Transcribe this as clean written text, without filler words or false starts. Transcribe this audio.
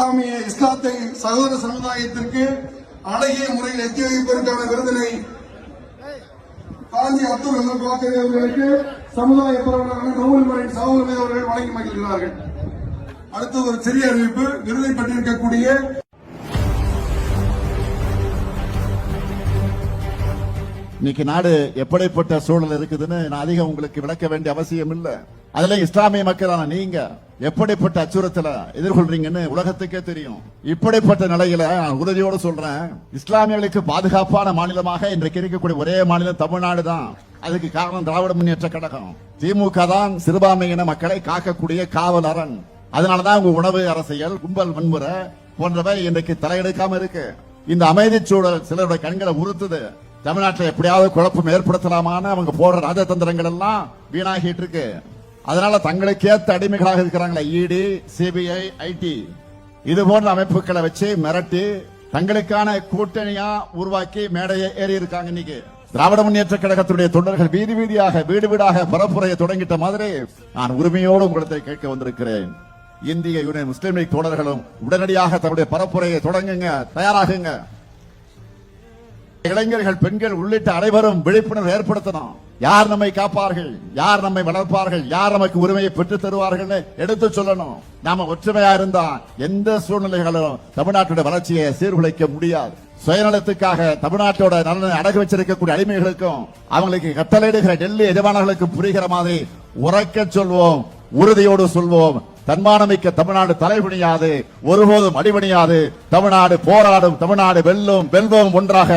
இஸ்லாத்தை சகோதர சமுதாயத்திற்கு அழகிய முறையில் எத்தி வைப்பதற்கான விருதினை காஞ்சி அப்துல் ரஹ்மான் வாக்கரி அவர்களுக்கு சமுதாய பரவலாளர் நூல்மரின் சாவுல் அவர்கள் வழங்கி மகிழ்கிறார்கள். அடுத்து ஒரு சிறிய அறிவிப்பு. விருதை பெற்றிருக்கக்கூடிய இன்னைக்கு நாடு எப்படிப்பட்ட சூழல் இருக்குதுன்னு நான் அதிகம் உங்களுக்கு விளக்க வேண்டிய அவசியம் இல்ல. அதுல இஸ்லாமிய மக்களான நீங்க எப்படிப்பட்ட அச்சுறுத்தலை எதிர்கொள்றீங்கன்னு உலகத்துக்கே தெரியும். இப்படிப்பட்ட நிலையில நான் உறுதியோடு சொல்றேன், இஸ்லாமியர்களுக்கு பாதுகாப்பான மாநிலமாக இன்றைக்கு இருக்கக்கூடிய ஒரே மாநிலம் தமிழ்நாடு தான். அதுக்கு காரணம் திராவிட முன்னேற்ற கழகம். திமுக தான் சிறுபான்மையின மக்களை காக்கக்கூடிய காவல் அரண். அதனாலதான் உங்க உணவு அரசியல், கும்பல் வன்முறை போன்றவை இன்றைக்கு தலையெடுக்காம இருக்கு. இந்த அமைதி சூழல் சிலருடைய கண்களை உறுத்துது. தமிழ்நாட்டில் எப்படியாவது குழப்பம் ஏற்படுத்தலாமான அவங்க போடுற ராஜதந்திரங்கள் எல்லாம் வீணாகிட்டு இருக்கு. அதனால தங்களுக்கு ஏத்த அடிமைகளாக இருக்கிறாங்களே இடி, சிபிஐ, ஐடி இது போன்ற அமைப்புகளை வச்சு மிரட்டி தங்களுக்கான கூட்டணியா உருவாக்கி மேடையை ஏறி இருக்காங்க. இன்னைக்கு திராவிட முன்னேற்ற கழகத்துடைய தொண்டர்கள் வீதி வீதியாக வீடு வீடாக பரப்புரையை தொடங்கிட்ட மாதிரி நான் உரிமையோடு உங்களிடத்தை கேட்க வந்திருக்கிறேன். இந்திய யூனியன் முஸ்லீம் லீக் தோழர்களும் உடனடியாக தன்னுடைய பரப்புரையை தொடங்குங்க, தயாராகுங்க. இளைஞர்கள், பெண்கள் உள்ளிட்ட அனைவரும் விழிப்புணர்வு ஏற்படுத்தணும். யார் நம்மை காப்பார்கள், யார் நம்மை வளர்ப்பார்கள், யார் நமக்கு உரிமையை பெற்றுத் தருவார்கள் எடுத்து சொல்லணும். நாம ஒற்றுமையா இருந்தா எந்த சூழ்நிலைகளும் தமிழ்நாட்டுடைய வளர்ச்சியை சீர்குலைக்க முடியாது. சுயநலத்துக்காக தமிழ்நாட்டோட நலனை அடகு வச்சிருக்கக்கூடிய அடிமைகளுக்கும் அவங்களுக்கு கட்டளையிடுகிற டெல்லி எஜமானர்களுக்கு புரிகிற மாதிரி உரைக்க சொல்வோம், உறுதியோடு சொல்வோம். தன்மானமிக்க தமிழ்நாடு தலைபணியாது, ஒருபோதும் அடிபணியாது. தமிழ்நாடு போராடும், தமிழ்நாடு வெல்லும், வெல்வோம் ஒன்றாக.